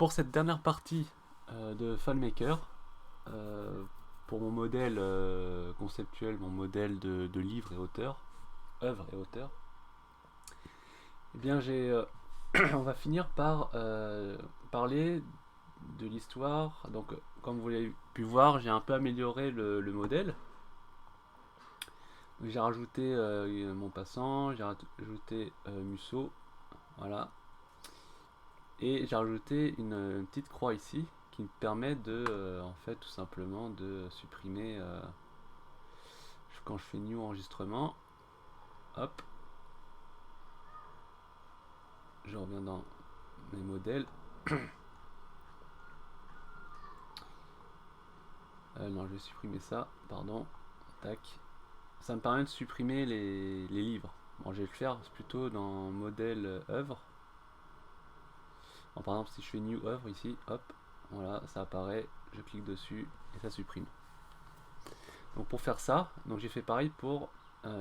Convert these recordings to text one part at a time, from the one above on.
pour cette dernière partie de FileMaker, pour mon modèle conceptuel, mon modèle de livre et auteur, œuvre et auteur, eh bien on va finir par parler de l'histoire. Donc, comme vous l'avez pu voir, j'ai un peu amélioré le modèle. J'ai rajouté Maupassant, j'ai rajouté Musso, voilà. Et j'ai rajouté une petite croix ici qui me permet de, en fait, tout simplement de supprimer quand je fais new enregistrement. Hop, je reviens dans mes modèles. Non, je vais supprimer ça, pardon. Tac. Ça me permet de supprimer les livres. Bon, je vais le faire plutôt dans modèle œuvre. Bon, par exemple, si je fais new œuvre ici, hop, voilà, ça apparaît, je clique dessus et ça supprime. Donc pour faire ça, donc j'ai fait pareil pour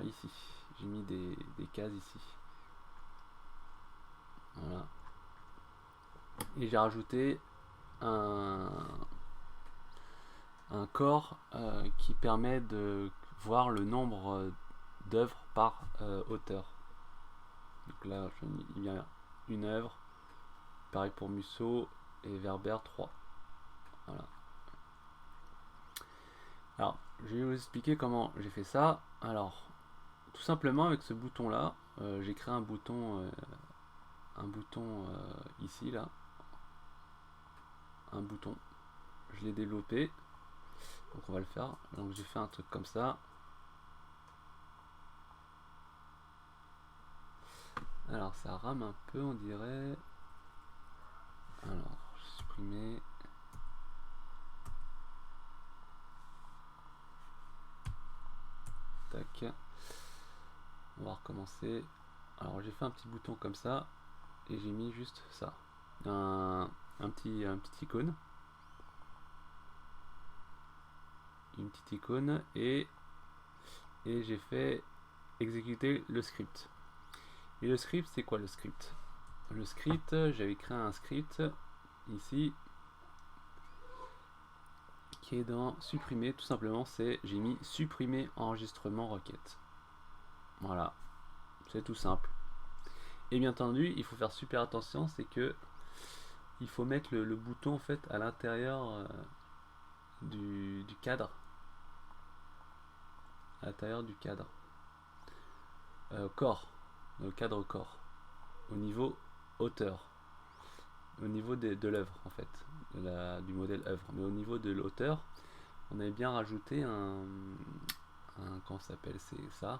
ici. J'ai mis des cases ici. Voilà. Et j'ai rajouté un corps qui permet de voir le nombre d'œuvres par auteur. Donc là, il y a une œuvre. Pareil pour Musso et Werber 3. Voilà. Alors, je vais vous expliquer comment j'ai fait ça. Alors, tout simplement avec ce bouton là, j'ai créé un bouton ici là, un bouton. Je l'ai développé, donc on va le faire. Donc j'ai fait un truc comme ça. Alors ça rame un peu, on dirait. Alors, je vais supprimer. Tac. On va recommencer. Alors j'ai fait un petit bouton comme ça et j'ai mis juste ça, un petit icône, une petite icône et j'ai fait exécuter le script. Et le script, c'est quoi le script? Le script, j'avais créé un script ici qui est dans supprimer, tout simplement. C'est j'ai mis supprimer enregistrement requête. Voilà, c'est tout simple. Et bien entendu, il faut faire super attention, c'est que il faut mettre le bouton en fait à l'intérieur du cadre, à l'intérieur du cadre corps, le cadre corps, au niveau hauteur, au niveau de l'œuvre en fait, du modèle œuvre. Mais au niveau de l'auteur, on avait bien rajouté comment ça s'appelle, c'est ça.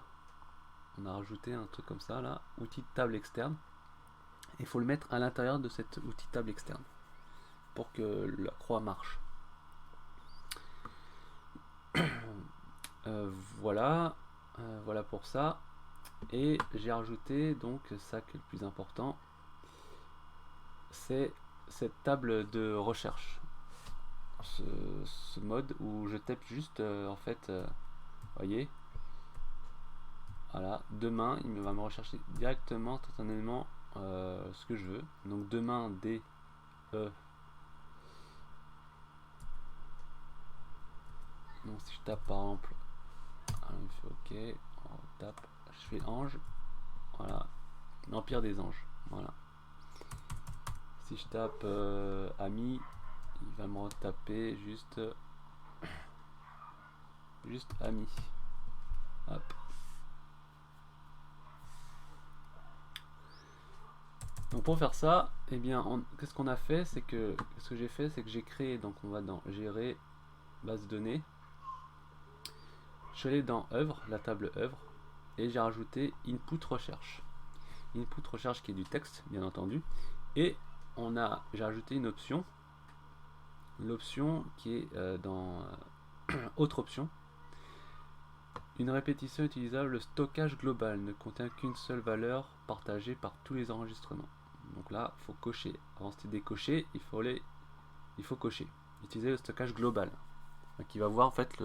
On a rajouté un truc comme ça là, outil de table externe. Il faut le mettre à l'intérieur de cet outil de table externe pour que la croix marche. Voilà, voilà pour ça. Et j'ai rajouté donc ça qui est le plus important, c'est cette table de recherche, ce mode où je tape juste en fait, voyez, voilà, demain il va me rechercher directement instantanément ce que je veux. Donc demain D E. Donc si je tape par exemple, alors il fait ok, on tape, je fais ange, voilà, l'empire des anges, voilà. Si je tape ami, il va me retaper juste ami. Hop. Donc pour faire ça, eh bien, qu'est-ce qu'on a fait, c'est que ce que j'ai fait, c'est que j'ai créé, donc on va dans gérer base de données. Je suis allé dans œuvre, la table œuvre, et j'ai rajouté input recherche. Input recherche qui est du texte, bien entendu, et j'ai rajouté une option, l'option qui est dans autre option. Une répétition utilisable, le stockage global ne contient qu'une seule valeur partagée par tous les enregistrements. Donc là, il faut cocher. Avant c'était décocher, il faut cocher. Utiliser le stockage global, qui va voir en fait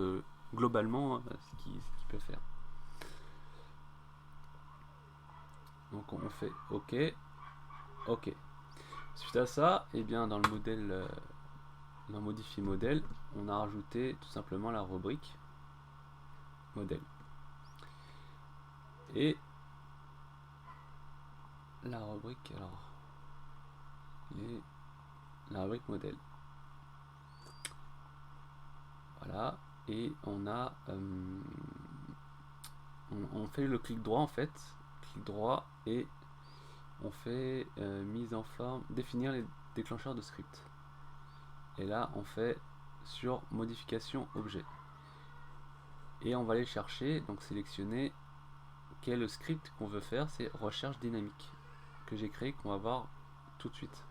globalement ce qu'il peut faire. Donc on fait OK, OK. Suite à ça, et bien dans le modèle, dans modifier modèle, on a rajouté tout simplement la rubrique modèle. Et la rubrique, alors, et la rubrique modèle. Voilà, et on a, on fait le clic droit en fait, clic droit et on fait mise en forme, définir les déclencheurs de script. Et là, on fait sur modification objet. Et on va aller chercher, donc sélectionner quel est le script qu'on veut faire, c'est recherche dynamique que j'ai créé, qu'on va voir tout de suite.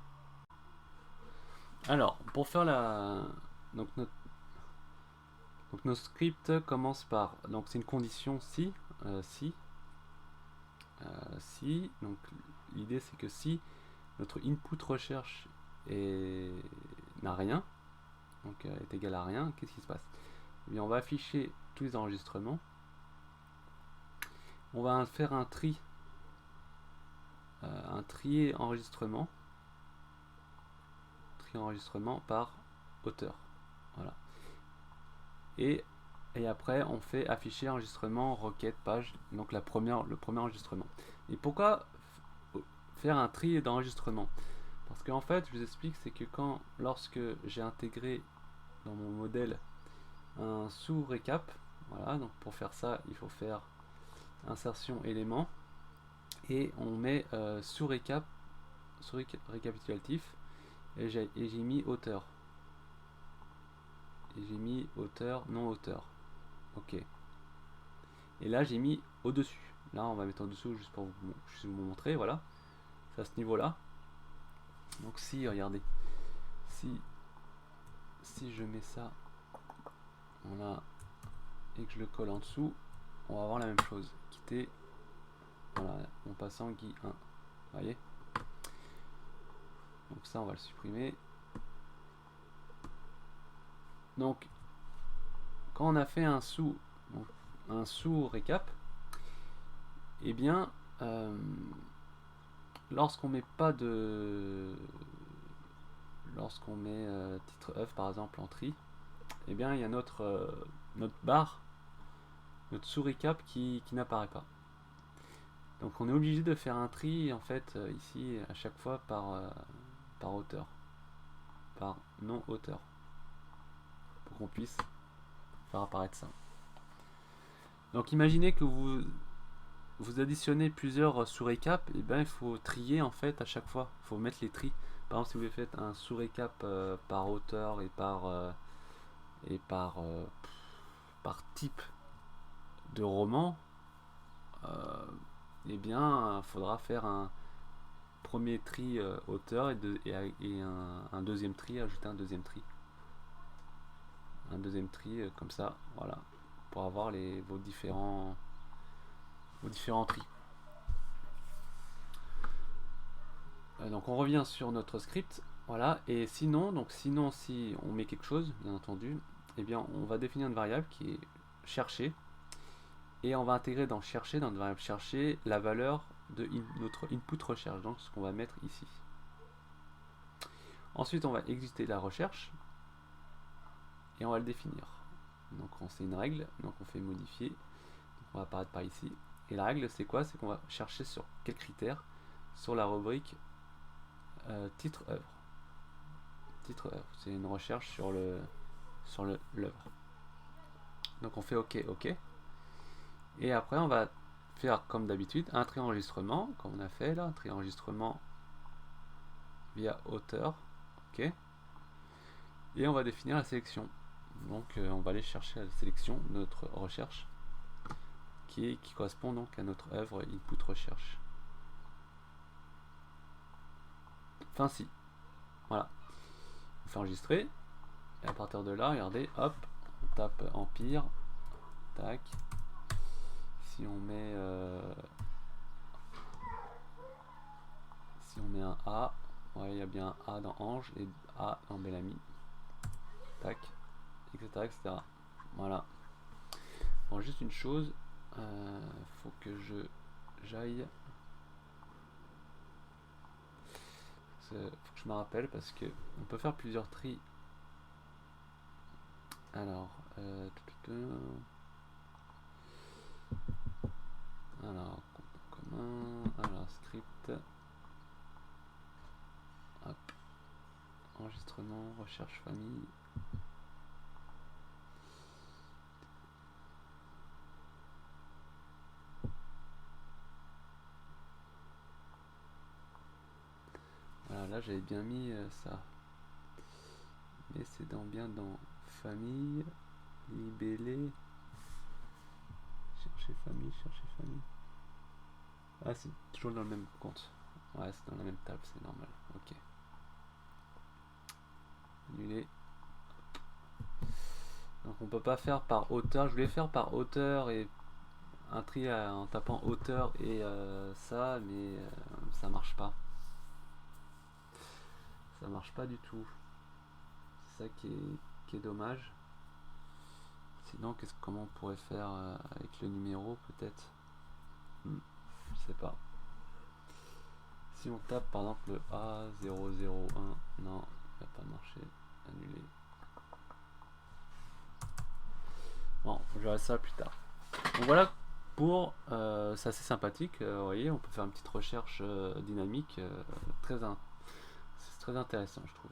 Alors, pour faire la, donc notre script commence par, donc c'est une condition si, si, donc l'idée c'est que si notre input recherche n'a rien, donc est égal à rien, qu'est-ce qui se passe? Eh bien, on va afficher tous les enregistrements. On va faire un trier enregistrement, par auteur. Voilà. Et après, on fait afficher enregistrement, requête, page, donc le premier enregistrement. Et pourquoi faire un tri d'enregistrement? Parce qu'en fait, je vous explique, c'est que lorsque j'ai intégré dans mon modèle un sous-récap, voilà, donc pour faire ça, il faut faire insertion élément, et on met récapitulatif, et j'ai mis auteur. Et j'ai mis auteur, non auteur. Ok. Et là, j'ai mis au-dessus. Là, on va mettre au-dessous juste pour vous montrer, voilà. C'est à ce niveau-là. Donc si, regardez, si je mets ça, voilà, et que je le colle en dessous, on va avoir la même chose. Quitter, voilà, en passant Guy 1. Vous voyez? Donc ça, on va le supprimer. Donc, quand on a fait un sous-récap, eh bien, lorsqu'on met pas de... Lorsqu'on met titre œuvre, par exemple, en tri, eh bien, il y a notre barre, notre sous-récap qui n'apparaît pas. Donc on est obligé de faire un tri en fait ici à chaque fois par auteur, par non auteur, pour qu'on puisse faire apparaître ça. Donc imaginez que vous additionnez plusieurs sous-récaps, et ben il faut trier en fait à chaque fois, il faut mettre les tris. Par exemple, si vous faites un sous-récap par auteur et par type de roman, eh bien, il faudra faire un premier tri auteur et un deuxième tri, ajouter un deuxième tri. Un deuxième tri comme ça, voilà, pour avoir vos différents tris. Donc on revient sur notre script, voilà, et sinon si on met quelque chose, bien entendu, eh bien on va définir une variable qui est chercher, et on va intégrer dans notre variable chercher, la valeur de notre input recherche, donc ce qu'on va mettre ici. Ensuite on va exécuter la recherche, et on va le définir. Donc c'est une règle, donc on fait modifier, donc on va apparaître par ici, et la règle c'est quoi? C'est qu'on va chercher sur quel critère? Sur la rubrique titre œuvre. Titre œuvre, c'est une recherche sur l'œuvre. Donc on fait OK, OK. Et après on va faire comme d'habitude un tri enregistrement, comme on a fait là, un tri enregistrement via auteur, OK. Et on va définir la sélection. Donc on va aller chercher la sélection de notre recherche qui correspond donc à notre œuvre input recherche. Enfin si. Voilà. On fait enregistrer. Et à partir de là, regardez, hop, on tape Empire. Tac. Si on met un A, ouais, il y a bien un A dans Ange et A dans Bellamy. Tac. Etc. etc. Voilà. Bon, juste une chose, faut que j'aille Faut que je me rappelle parce que on peut faire plusieurs tris. Alors, alors commun, alors script, hop, enregistrement, recherche famille. Voilà, là j'avais bien mis ça, mais c'est bien dans famille, libellé, chercher famille, chercher famille. Ah, c'est toujours dans le même compte. Ouais, c'est dans la même table, c'est normal. Ok. Annuler. Donc on peut pas faire par auteur. Je voulais faire par auteur et un tri en tapant auteur et ça, mais ça marche pas. Ça marche pas du tout. C'est ça qui est dommage. Sinon, comment on pourrait faire avec le numéro peut-être Je sais pas. Si on tape par exemple le A001, non, il va pas marcher. Annuler. Bon, je verrai ça plus tard. Donc voilà pour. C'est assez sympathique. Vous voyez, on peut faire une petite recherche dynamique. C'est très intéressant, je trouve.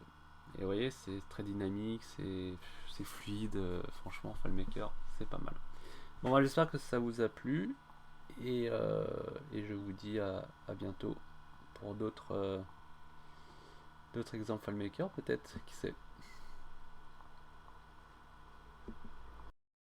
Et vous voyez, c'est très dynamique, c'est fluide. Franchement, FileMaker, c'est pas mal. Bon, bah, j'espère que ça vous a plu. Et je vous dis à bientôt pour d'autres exemples FileMaker, peut-être, qui sait.